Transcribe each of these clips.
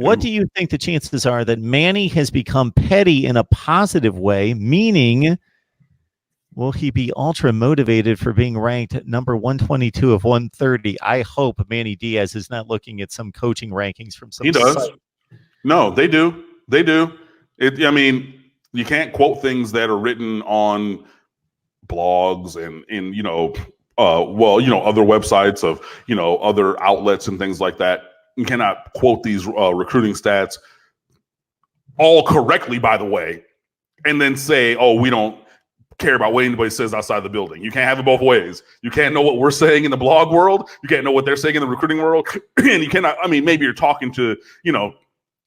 What do you think the chances are that Manny has become petty in a positive way, meaning will he be ultra motivated for being ranked number 122 of 130? I hope Manny Diaz is not looking at some coaching rankings from some He does. site. No, they do. They do. I mean, you can't quote things that are written on blogs and other websites of, other outlets and things like that. You cannot quote these recruiting stats all correctly, by the way, and then say, oh, we don't care about what anybody says outside the building. You can't have it both ways. You can't know what we're saying in the blog world. You can't know what they're saying in the recruiting world. And you cannot, maybe you're talking to,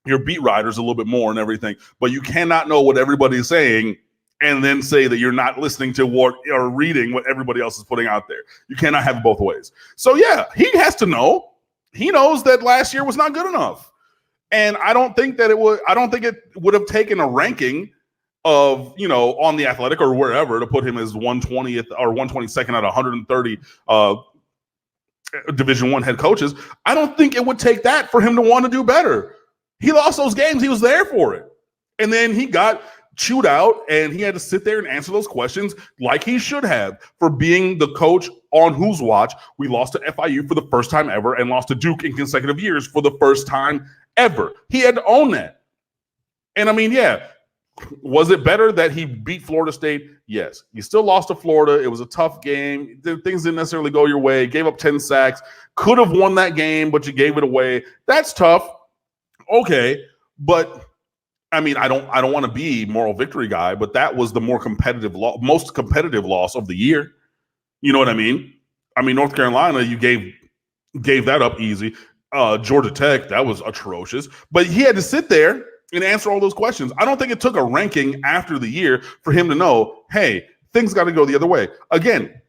your beat writers a little bit more and everything, but you cannot know what everybody's saying and then say that you're not listening to what or reading what everybody else is putting out there. You cannot have it both ways. So yeah, he has to know. He knows that last year was not good enough. And I don't think it would have taken a ranking of, on the Athletic or wherever to put him as 120th or 122nd out of 130 Division I head coaches. I don't think it would take that for him to want to do better. He lost those games. He was there for it. And then he got chewed out and he had to sit there and answer those questions like he should have for being the coach on whose watch we lost to FIU for the first time ever and lost to Duke in consecutive years for the first time ever. He had to own that. And was it better that he beat Florida State? Yes. You still lost to Florida. It was a tough game. Things didn't necessarily go your way. Gave up 10 sacks. Could have won that game, but you gave it away. That's tough. Okay. But I don't want to be moral victory guy, but that was the most competitive loss of the year. You know what I mean? North Carolina, you gave that up easy. Georgia Tech, that was atrocious. But he had to sit there and answer all those questions. I don't think it took a ranking after the year for him to know, hey, things got to go the other way. Again,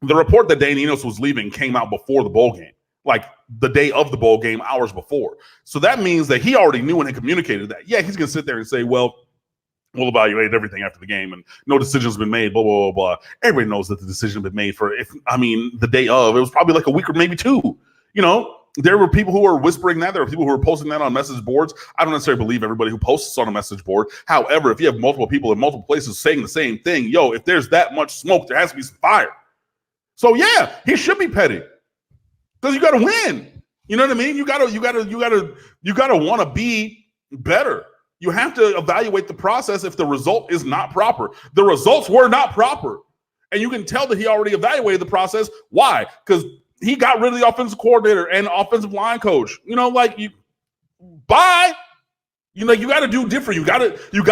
the report that Dan Enos was leaving came out before the bowl game, like the day of the bowl game, hours before. So that means that he already knew and had communicated that. Yeah, he's going to sit there and say, well, we'll evaluate everything after the game and no decision's been made, blah, blah, blah, blah. Everybody knows that the decision had been made the day of. It was probably like a week or maybe two. There were people who were whispering that. There were people who were posting that on message boards. I don't necessarily believe everybody who posts on a message board. However, if you have multiple people in multiple places saying the same thing, if there's that much smoke, there has to be some fire. So yeah, he should be petty because you got to win. You know what I mean? You gotta want to be better. You have to evaluate the process if the result is not proper. The results were not proper, and you can tell that he already evaluated the process. Why? Because he got rid of the offensive coordinator and offensive line coach. You got to do different. You got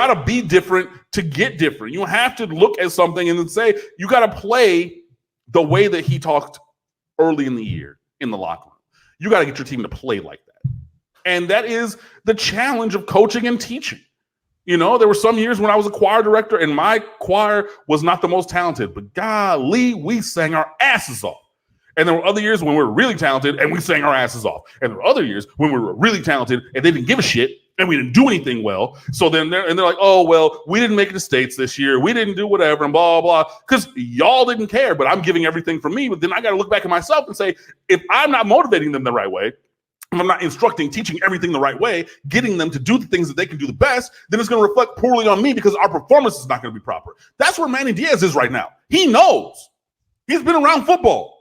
to be different to get different. You have to look at something and then say, you got to play the way that he talked early in the year in the locker room. You got to get your team to play like that. And that is the challenge of coaching and teaching. There were some years when I was a choir director and my choir was not the most talented, but golly, we sang our asses off. And there were other years when we were really talented and we sang our asses off. And there were other years when we were really talented and they didn't give a shit and we didn't do anything well. So then they're like, oh, well, we didn't make it to states this year. We didn't do whatever and blah, blah, blah. Because y'all didn't care, but I'm giving everything from me. But then I got to look back at myself and say, if I'm not motivating them the right way, if I'm not instructing, teaching everything the right way, getting them to do the things that they can do the best, then it's going to reflect poorly on me because our performance is not going to be proper. That's where Manny Diaz is right now. He knows. He's been around football.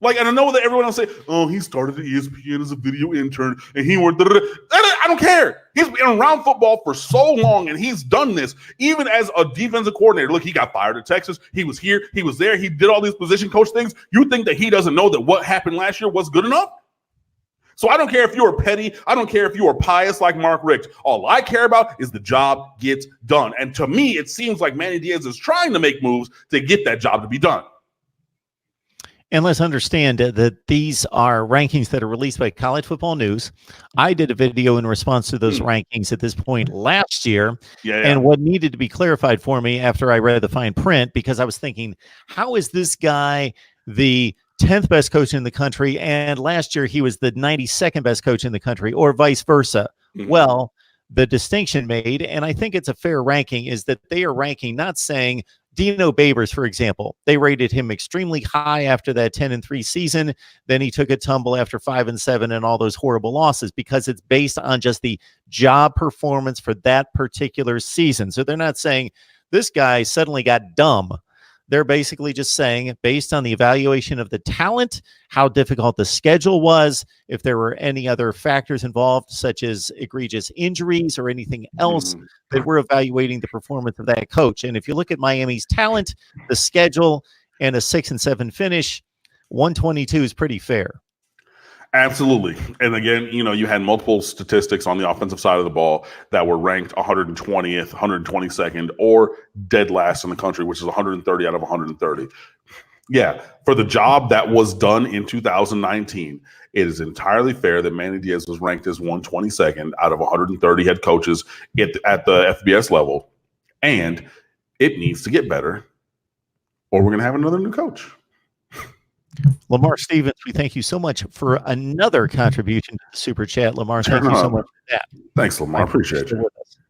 And I know that everyone will say, oh, he started at ESPN as a video intern and he went, I don't care. He's been around football for so long and he's done this even as a defensive coordinator. Look, he got fired at Texas. He was here. He was there. He did all these position coach things. You think that he doesn't know that what happened last year was good enough? So I don't care if you are petty. I don't care if you are pious like Mark Richt. All I care about is the job gets done. And to me, it seems like Manny Diaz is trying to make moves to get that job to be done. And let's understand that these are rankings that are released by College Football News. I did a video in response to those rankings at this point last year. And what needed to be clarified for me after I read the fine print, because I was thinking, how is this guy the 10th best coach in the country? And last year he was the 92nd best coach in the country, or vice versa. Well, the distinction made, and I think it's a fair ranking, is that they are ranking, not saying Dino Babers, for example, they rated him extremely high after that 10-3 season. Then he took a tumble after 5-7 and all those horrible losses because it's based on just the job performance for that particular season. So they're not saying this guy suddenly got dumb. They're basically just saying, based on the evaluation of the talent, how difficult the schedule was, if there were any other factors involved, such as egregious injuries or anything else, that we're evaluating the performance of that coach. And if you look at Miami's talent, the schedule, and a 6-7 finish, 122 is pretty fair. Absolutely. And again, you had multiple statistics on the offensive side of the ball that were ranked 120th, 122nd, or dead last in the country, which is 130 out of 130. Yeah, for the job that was done in 2019, it is entirely fair that Manny Diaz was ranked as 122nd out of 130 head coaches at the FBS level. And it needs to get better, or we're going to have another new coach. Lamar Stevens, we thank you so much for another contribution to the Super Chat. Lamar, thank you so much for that. Thanks, Lamar. I appreciate you.